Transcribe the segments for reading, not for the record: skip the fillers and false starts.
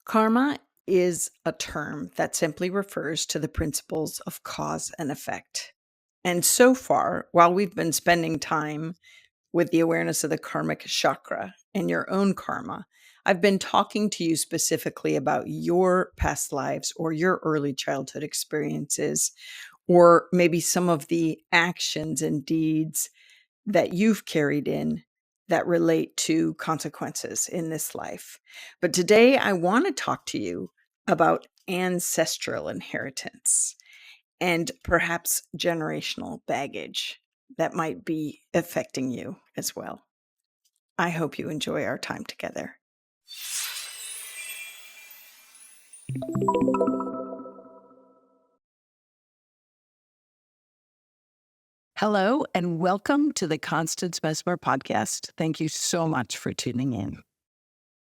Karma is a term that simply refers to the principles of cause and effect. And so far, while we've been spending time with the awareness of the karmic chakra and your own karma, I've been talking to you specifically about your past lives or your early childhood experiences, or maybe some of the actions and deeds that you've carried in that relate to consequences in this life. But today I want to talk to you about ancestral inheritance and perhaps generational baggage that might be affecting you as well. I hope you enjoy our time together. Hello, and welcome to the Constance Messmer podcast. Thank you so much for tuning in.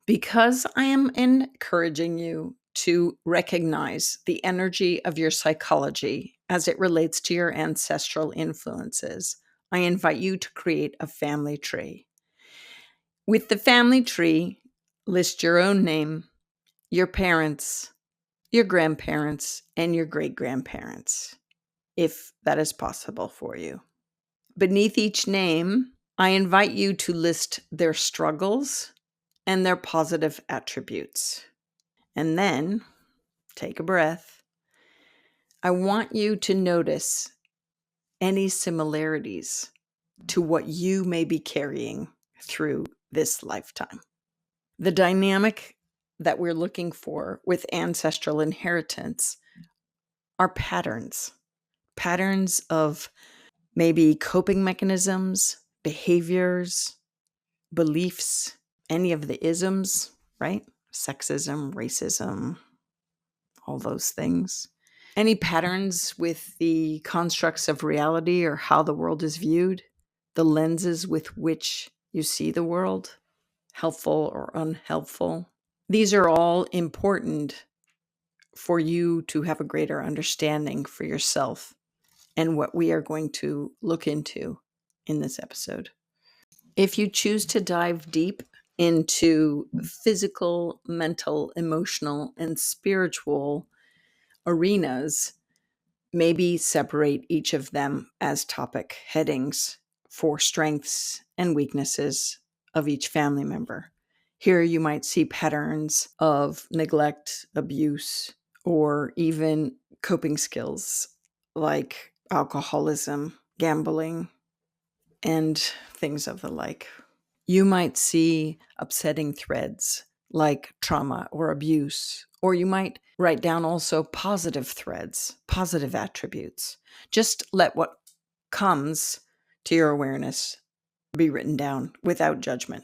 Because I am encouraging you to recognize the energy of your psychology as it relates to your ancestral influences, I invite you to create a family tree. With the family tree, list your own name, your parents, your grandparents, and your great grandparents, if that is possible for you. Beneath each name, I invite you to list their struggles and their positive attributes. And then take a breath. I want you to notice any similarities to what you may be carrying through this lifetime. The dynamic that we're looking for with ancestral inheritance are patterns of maybe coping mechanisms, behaviors, beliefs, any of the isms, right? Sexism, racism, all those things. Any patterns with the constructs of reality or how the world is viewed, the lenses with which you see the world, helpful or unhelpful. These are all important for you to have a greater understanding for yourself and what we are going to look into in this episode. If you choose to dive deep into physical, mental, emotional, and spiritual arenas, maybe separate each of them as topic headings for strengths and weaknesses of each family member. Here you might see patterns of neglect, abuse, or even coping skills like alcoholism, gambling, and things of the like. You might see upsetting threads like trauma or abuse, or you might write down also positive threads, positive attributes. Just let what comes to your awareness be written down without judgment.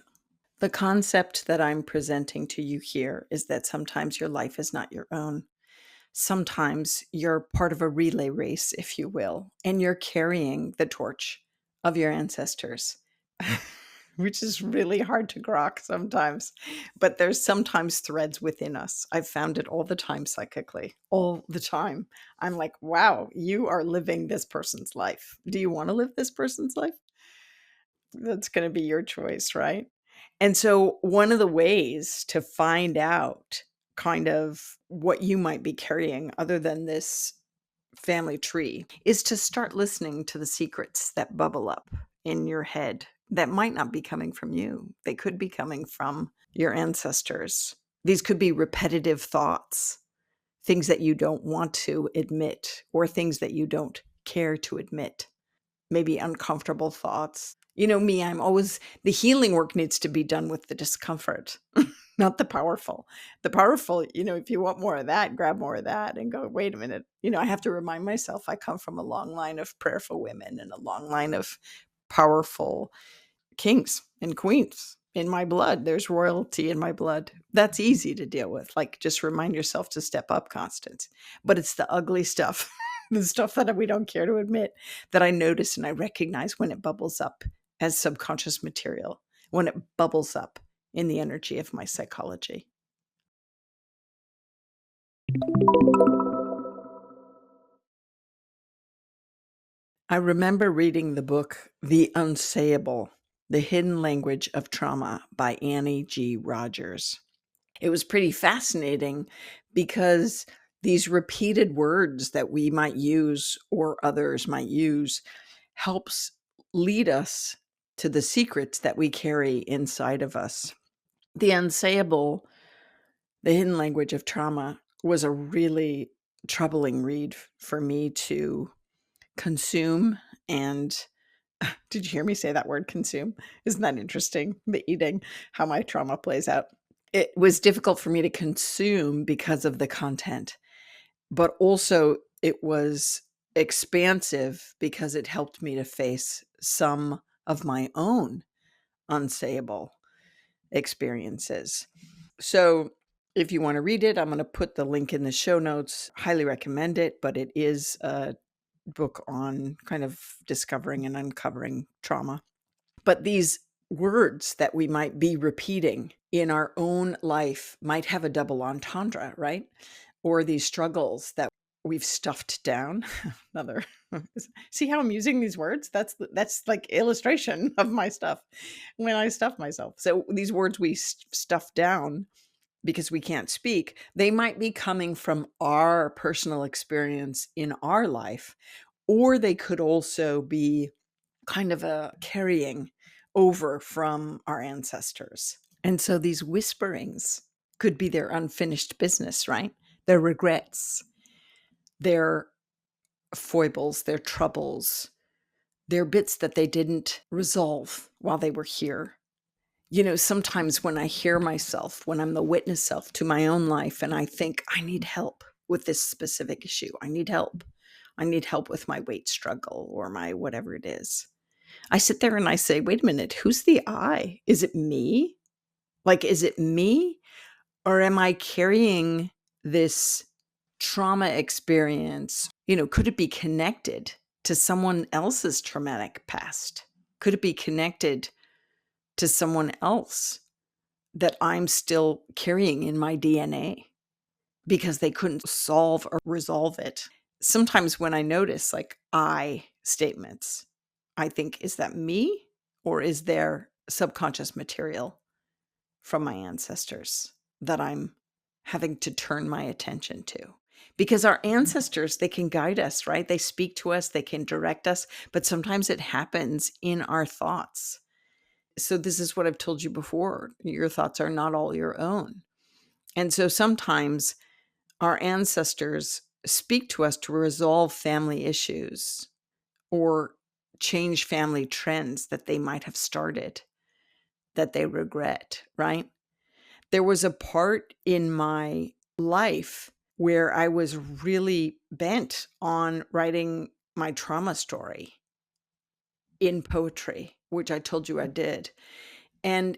The concept that I'm presenting to you here is that sometimes your life is not your own. Sometimes you're part of a relay race, if you will, and you're carrying the torch of your ancestors. Which is really hard to grok sometimes. But there's sometimes threads within us. I've found it all the time psychically, all the time. I'm like, wow, you are living this person's life. Do you want to live this person's life? That's going to be your choice, right? And so one of the ways to find out kind of what you might be carrying other than this family tree is to start listening to the secrets that bubble up in your head that might not be coming from you. They could be coming from your ancestors. These could be repetitive thoughts, things that you don't want to admit, or things that you don't care to admit. Maybe uncomfortable thoughts. You know me, I'm always, the healing work needs to be done with the discomfort, not the powerful. The powerful, if you want more of that, grab more of that and go, wait a minute. I have to remind myself I come from a long line of prayerful women and a long line of powerful kings and queens in my blood. There's royalty in my blood. That's easy to deal with. Like, just remind yourself to step up, Constance. But it's the ugly stuff, the stuff that we don't care to admit, that I notice and I recognize when it bubbles up as subconscious material, when it bubbles up in the energy of my psychology. I remember reading the book, The Unsayable, The Hidden Language of Trauma by Annie G. Rogers. It was pretty fascinating because these repeated words that we might use or others might use helps lead us to the secrets that we carry inside of us. The unsayable, the hidden language of trauma, was a really troubling read for me to consume. And did you hear me say that word, consume? Isn't that interesting? The eating, how my trauma plays out. It was difficult for me to consume because of the content, but also it was expansive because it helped me to face some of my own unsayable experiences. So if you want to read it, I'm going to put the link in the show notes. Highly recommend it, but it is a book on kind of discovering and uncovering trauma. But these words that we might be repeating in our own life might have a double entendre, right? Or these struggles that we've stuffed down. Another, see how I'm using these words? That's like illustration of my stuff when I stuff myself. So these words we stuff down because we can't speak, they might be coming from our personal experience in our life, or they could also be kind of a carrying over from our ancestors. And so these whisperings could be their unfinished business, right? Their regrets, their foibles, their troubles, their bits that they didn't resolve while they were here. You know, sometimes when I hear myself, when I'm the witness self to my own life, and I think I need help with this specific issue, I need help. I need help with my weight struggle or my whatever it is. I sit there and I say, wait a minute, who's the I? Is it me? Like, is it me? Or am I carrying this trauma experience? You know, could it be connected to someone else's traumatic past? Could it be connected to someone else that I'm still carrying in my DNA because they couldn't solve or resolve it? Sometimes when I notice like I statements, I think, is that me or is there subconscious material from my ancestors that I'm having to turn my attention to? Because our ancestors, they can guide us, right? They speak to us, they can direct us, but sometimes it happens in our thoughts. So this is what I've told you before. Your thoughts are not all your own. And so sometimes our ancestors speak to us to resolve family issues or change family trends that they might have started that they regret, right? There was a part in my life where I was really bent on writing my trauma story in poetry, which I told you I did. And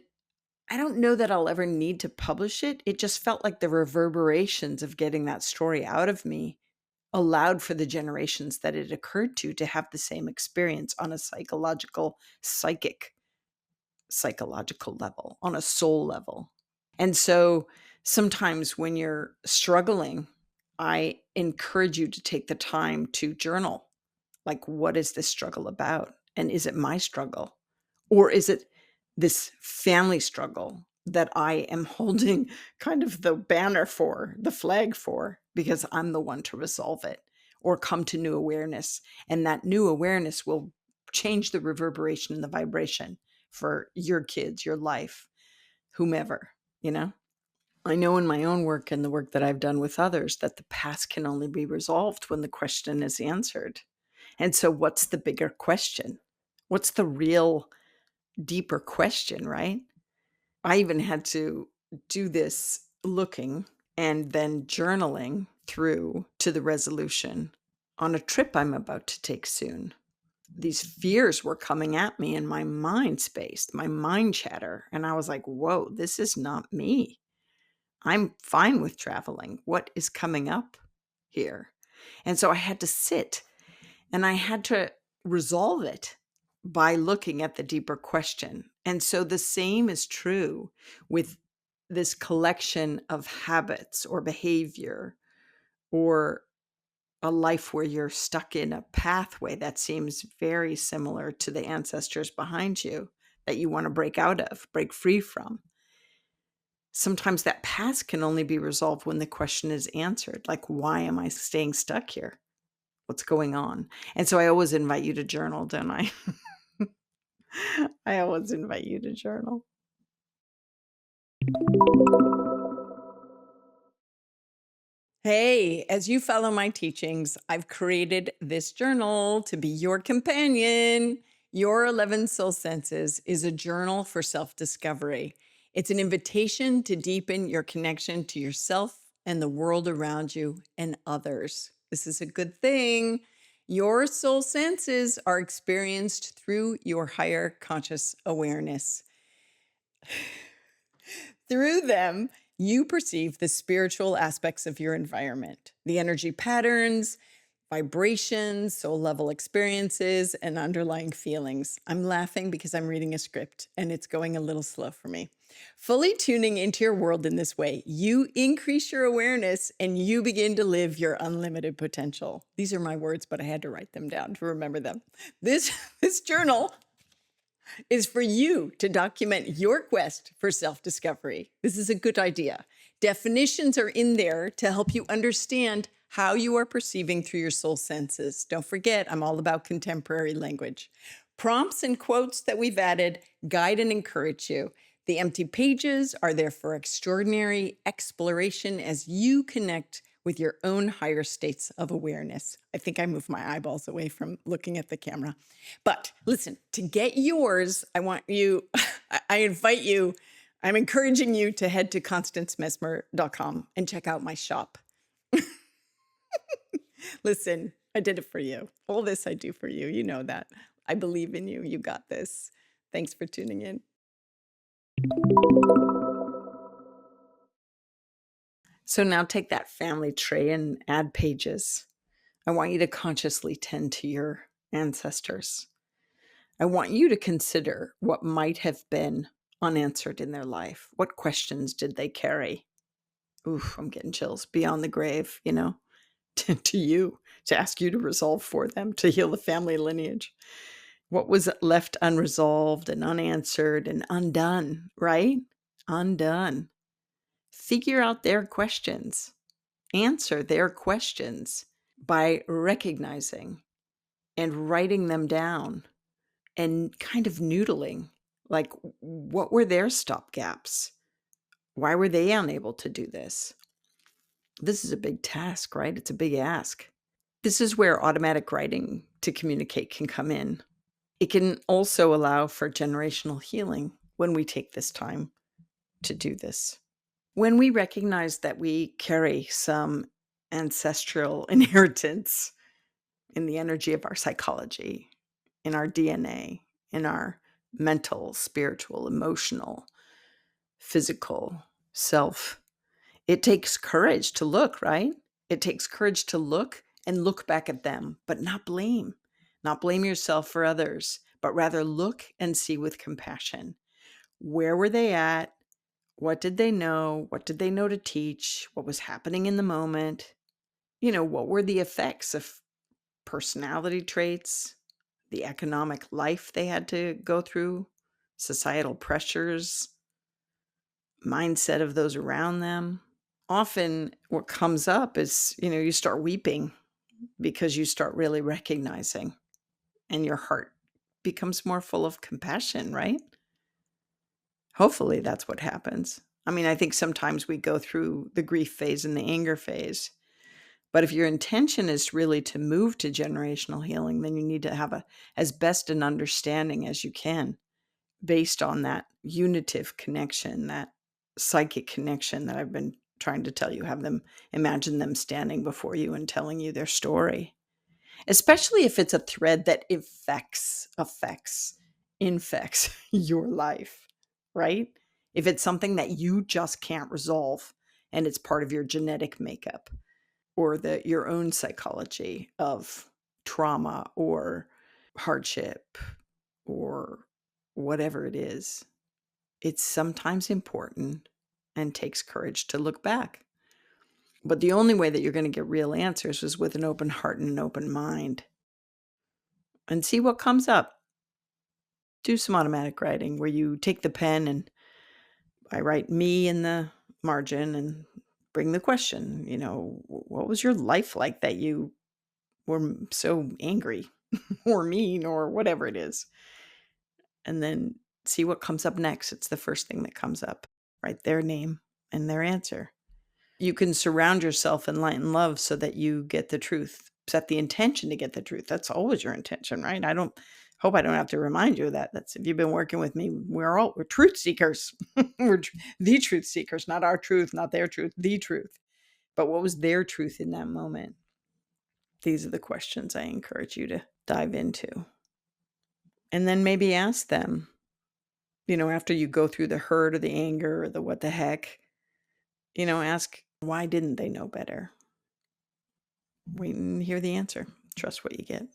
I don't know that I'll ever need to publish it. It just felt like the reverberations of getting that story out of me allowed for the generations that it occurred to have the same experience on a psychological level, on a soul level. And so sometimes when you're struggling, I encourage you to take the time to journal. Like, what is this struggle about? And is it my struggle? Or is it this family struggle that I am holding kind of the banner for, the flag for, because I'm the one to resolve it or come to new awareness? And that new awareness will change the reverberation and the vibration for your kids, your life, whomever, you know? I know in my own work and the work that I've done with others that the past can only be resolved when the question is answered. And so, what's the bigger question? What's the real deeper question, right? I even had to do this looking and then journaling through to the resolution on a trip I'm about to take soon. These fears were coming at me in my mind space, my mind chatter. And I was like, whoa, this is not me. I'm fine with traveling. What is coming up here? And so I had to sit and I had to resolve it by looking at the deeper question. And so the same is true with this collection of habits or behavior or a life where you're stuck in a pathway that seems very similar to the ancestors behind you that you want to break out of, break free from. Sometimes that past can only be resolved when the question is answered. Like, why am I staying stuck here? What's going on? And so I always invite you to journal, don't I? I always invite you to journal. Hey, as you follow my teachings, I've created this journal to be your companion. Your 11 Soul Senses is a journal for self discovery. It's an invitation to deepen your connection to yourself and the world around you and others. This is a good thing. Your soul senses are experienced through your higher conscious awareness. Through them, you perceive the spiritual aspects of your environment, the energy patterns, vibrations, soul level experiences, and underlying feelings. I'm laughing because I'm reading a script and it's going a little slow for me. Fully tuning into your world in this way, you increase your awareness and you begin to live your unlimited potential. These are my words, but I had to write them down to remember them. This journal is for you to document your quest for self-discovery. This is a good idea. Definitions are in there to help you understand how you are perceiving through your soul senses. Don't forget, I'm all about contemporary language. Prompts and quotes that we've added guide and encourage you. The empty pages are there for extraordinary exploration as you connect with your own higher states of awareness. I think I moved my eyeballs away from looking at the camera. But listen, to get yours, I want you, I invite you, I'm encouraging you to head to constancemessmer.com and check out my shop. Listen, I did it for you. All this I do for you. You know that. I believe in you. You got this. Thanks for tuning in. So now take that family tree and add pages. I want you to consciously tend to your ancestors. I want you to consider what might have been unanswered in their life. What questions did they carry? Oof, I'm getting chills. Beyond the grave, to you, to ask you to resolve for them, to heal the family lineage. What was left unresolved and unanswered and undone, right? Undone. Figure out their questions. Answer their questions by recognizing and writing them down and kind of noodling. Like, what were their stop gaps? Why were they unable to do this? This is a big task, right? It's a big ask. This is where automatic writing to communicate can come in. It can also allow for generational healing when we take this time to do this. When we recognize that we carry some ancestral inheritance in the energy of our psychology, in our DNA, in our mental, spiritual, emotional, physical self, it takes courage to look, right? It takes courage to look and look back at them, but not blame. Not blame yourself for others, but rather look and see with compassion. Where were they at? What did they know? What did they know to teach? What was happening in the moment? What were the effects of personality traits, the economic life they had to go through, societal pressures, mindset of those around them? Often what comes up is, you start weeping because you start really recognizing and your heart becomes more full of compassion, right? Hopefully that's what happens. I mean, I think sometimes we go through the grief phase and the anger phase. But if your intention is really to move to generational healing, then you need to have as best an understanding as you can based on that unitive connection, that psychic connection that I've been trying to tell you. Have them imagine them standing before you and telling you their story, especially if it's a thread that infects your life, right? If it's something that you just can't resolve and it's part of your genetic makeup or your own psychology of trauma or hardship or whatever it is, it's sometimes important and takes courage to look back. But the only way that you're going to get real answers is with an open heart and an open mind. And see what comes up. Do some automatic writing where you take the pen and I write me in the margin and bring the question, what was your life like that you were so angry or mean or whatever it is? And then see what comes up next. It's the first thing that comes up. Write their name and their answer. You can surround yourself in light and love so that you get the truth. Set the intention to get the truth. That's always your intention, right? I don't hope I don't have to remind you of that. That's if you've been working with me, we're truth seekers. We're the truth seekers, not our truth, not their truth, the truth. But what was their truth in that moment? These are the questions I encourage you to dive into. And then maybe ask them, after you go through the hurt or the anger or the what the heck, ask why didn't they know better? Wait and hear the answer. Trust what you get.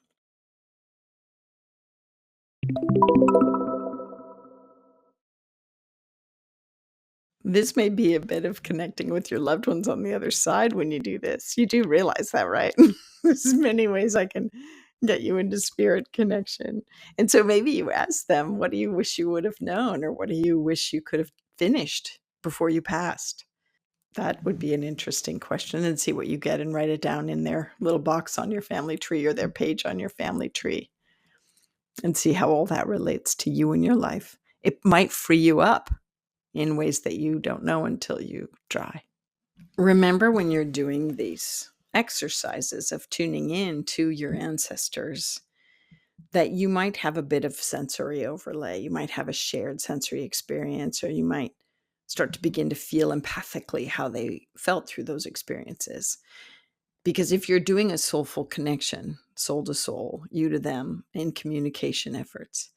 This may be a bit of connecting with your loved ones on the other side when you do this. You do realize that, right? There's many ways I can get you into spirit connection. And so maybe you ask them, what do you wish you would have known? Or what do you wish you could have finished before you passed? That would be an interesting question, and see what you get and write it down in their little box on your family tree or their page on your family tree and see how all that relates to you and your life. It might free you up in ways that you don't know until you try. Remember when you're doing these exercises of tuning in to your ancestors that you might have a bit of sensory overlay. You might have a shared sensory experience, or you might start to begin to feel empathically how they felt through those experiences. Because if you're doing a soulful connection, soul to soul, you to them, in communication efforts,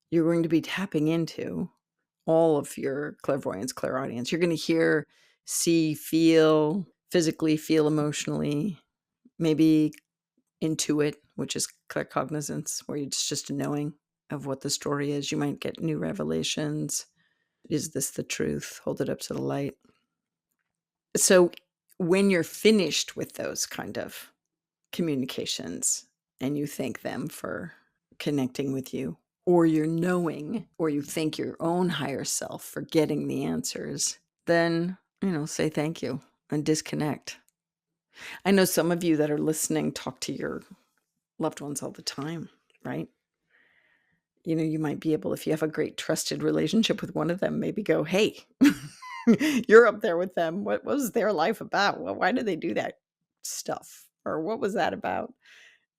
you're going to be tapping into all of your clairvoyance, clairaudience. You're going to hear, see, feel, physically feel, emotionally, maybe intuit, which is claircognizance, where it's just a knowing of what the story is. You might get new revelations. Is this the truth? Hold it up to the light. So when you're finished with those kind of communications and you thank them for connecting with you, or you're knowing, or you thank your own higher self for getting the answers, then, say thank you and disconnect. I know some of you that are listening talk to your loved ones all the time, right? You might be able, if you have a great trusted relationship with one of them, maybe go, hey, you're up there with them. What was their life about? Well, why did they do that stuff? Or what was that about?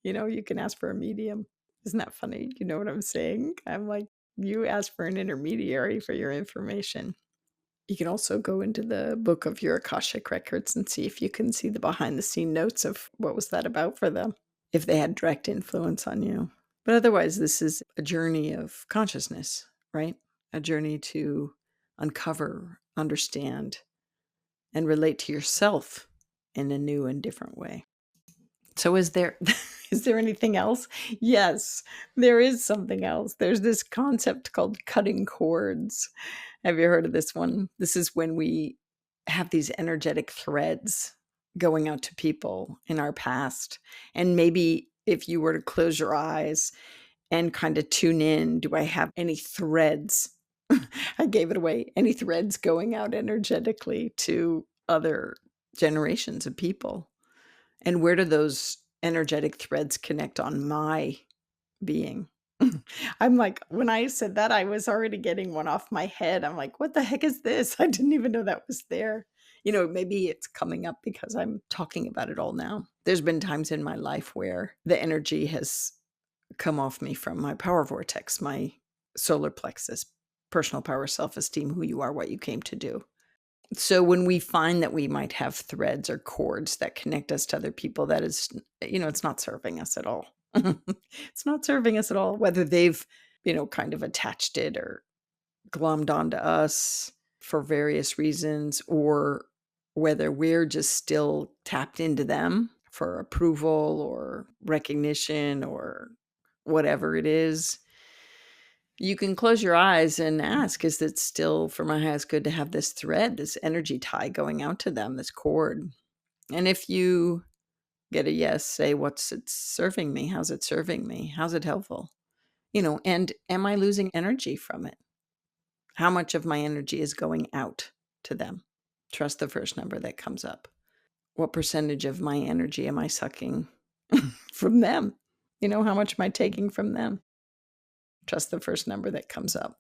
You can ask for a medium. Isn't that funny? You know what I'm saying? I'm like, you ask for an intermediary for your information. You can also go into the book of your Akashic records and see if you can see the behind the scene notes of what was that about for them, if they had direct influence on you. But otherwise, this is a journey of consciousness, right? A journey to uncover, understand, and relate to yourself in a new and different way. So is there anything else? Yes, there is something else. There's this concept called cutting cords. Have you heard of this one? This is when we have these energetic threads going out to people in our past. And maybe if you were to close your eyes and kind of tune in, do I have any threads? I gave it away. Any threads going out energetically to other generations of people? And where do those energetic threads connect on my being? I'm like, when I said that, I was already getting one off my head. I'm like, what the heck is this? I didn't even know that was there. Maybe it's coming up because I'm talking about it all now. There's been times in my life where the energy has come off me from my power vortex, my solar plexus, personal power, self-esteem, who you are, what you came to do. So when we find that we might have threads or cords that connect us to other people, that is, it's not serving us at all. It's not serving us at all, whether they've, kind of attached it or glommed onto us for various reasons, or whether we're just still tapped into them for approval or recognition or whatever it is. You can close your eyes and ask, is it still for my highest good to have this thread, this energy tie going out to them, this cord? And if you get a yes, say, what's it serving me? How's it serving me? How's it helpful? And am I losing energy from it? How much of my energy is going out to them? Trust the first number that comes up. What percentage of my energy am I sucking from them? How much am I taking from them? Trust the first number that comes up.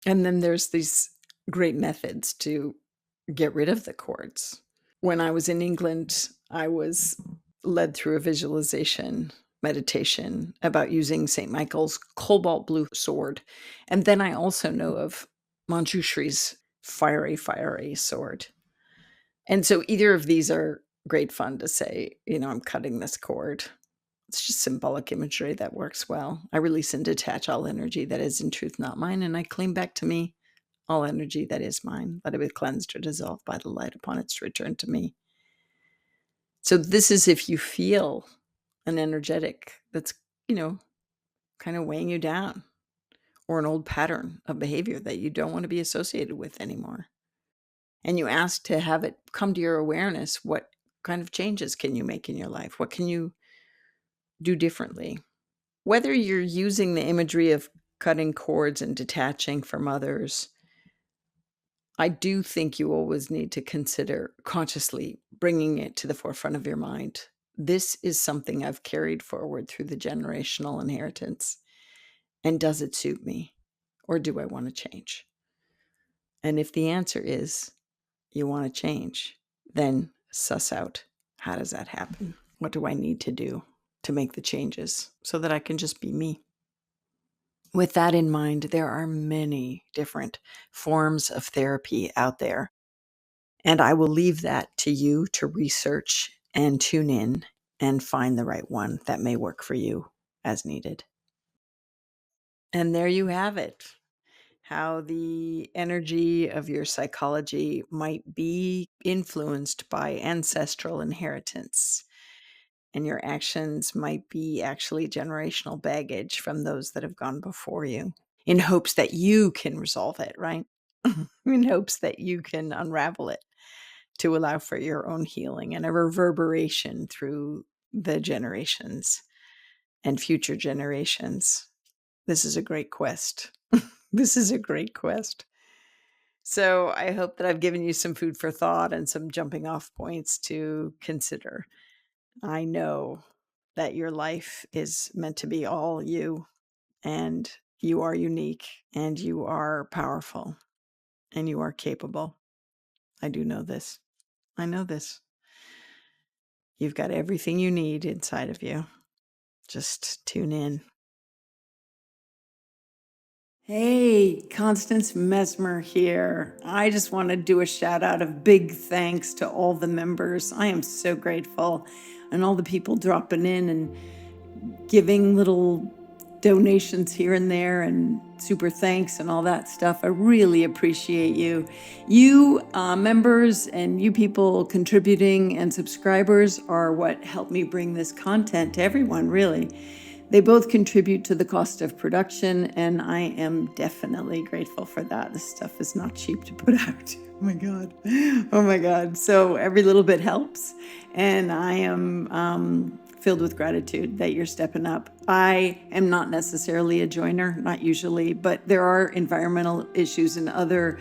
And then there's these great methods to get rid of the cords. When I was in England, I was led through a visualization meditation about using St. Michael's cobalt blue sword. And then I also know of Manjushri's fiery sword. And so either of these are great fun to say, I'm cutting this cord. It's just symbolic imagery that works well. I release and detach all energy that is in truth not mine, and I claim back to me all energy that is mine. Let it be cleansed or dissolved by the light upon its return to me. So this is if you feel an energetic that's, kind of weighing you down, or an old pattern of behavior that you don't want to be associated with anymore. And you ask to have it come to your awareness. What kind of changes can you make in your life? What can you do differently? Whether you're using the imagery of cutting cords and detaching from others, I do think you always need to consider consciously bringing it to the forefront of your mind. This is something I've carried forward through the generational inheritance. And does it suit me? Or do I want to change? And if the answer is you want to change, then suss out, how does that happen? What do I need to do to make the changes so that I can just be me? With that in mind, there are many different forms of therapy out there. And I will leave that to you to research and tune in and find the right one that may work for you as needed. And there you have it. How the energy of your psychology might be influenced by ancestral inheritance. And your actions might be actually generational baggage from those that have gone before you, in hopes that you can resolve it, right? In hopes that you can unravel it to allow for your own healing and a reverberation through the generations and future generations. This is a great quest. This is a great quest. So I hope that I've given you some food for thought and some jumping off points to consider. I know that your life is meant to be all you, and you are unique, and you are powerful, and you are capable. I do know this. I know this. You've got everything you need inside of you. Just tune in. Hey, Constance Messmer here. I just want to do a shout out of big thanks to all the members. I am so grateful. And all the people dropping in and giving little donations here and there and super thanks and all that stuff. I really appreciate you. You members and you people contributing and subscribers are what helped me bring this content to everyone, really. They both contribute to the cost of production, and I am definitely grateful for that. This stuff is not cheap to put out. Oh my God. Oh my God. So every little bit helps. And I am filled with gratitude that you're stepping up. I am not necessarily a joiner, not usually, but there are environmental issues and other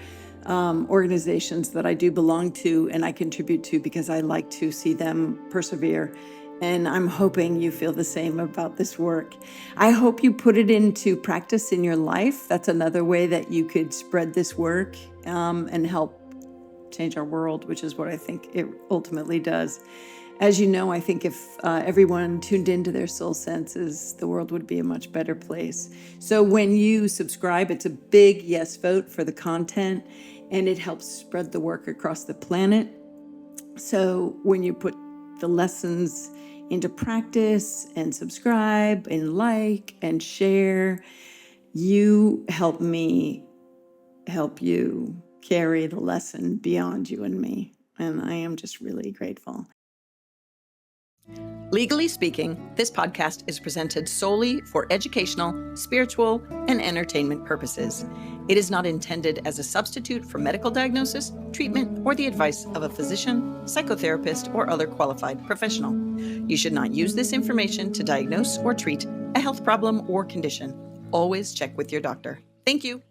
organizations that I do belong to and I contribute to because I like to see them persevere. And I'm hoping you feel the same about this work. I hope you put it into practice in your life. That's another way that you could spread this work and help change our world, which is what I think it ultimately does. As you know, I think if everyone tuned into their soul senses, the world would be a much better place. So when you subscribe, it's a big yes vote for the content, and it helps spread the work across the planet. So when you put the lessons into practice and subscribe and like and share, you help me help you carry the lesson beyond you and me. And I am just really grateful. Legally speaking, this podcast is presented solely for educational, spiritual, and entertainment purposes. It is not intended as a substitute for medical diagnosis, treatment, or the advice of a physician, psychotherapist, or other qualified professional. You should not use this information to diagnose or treat a health problem or condition. Always check with your doctor. Thank you.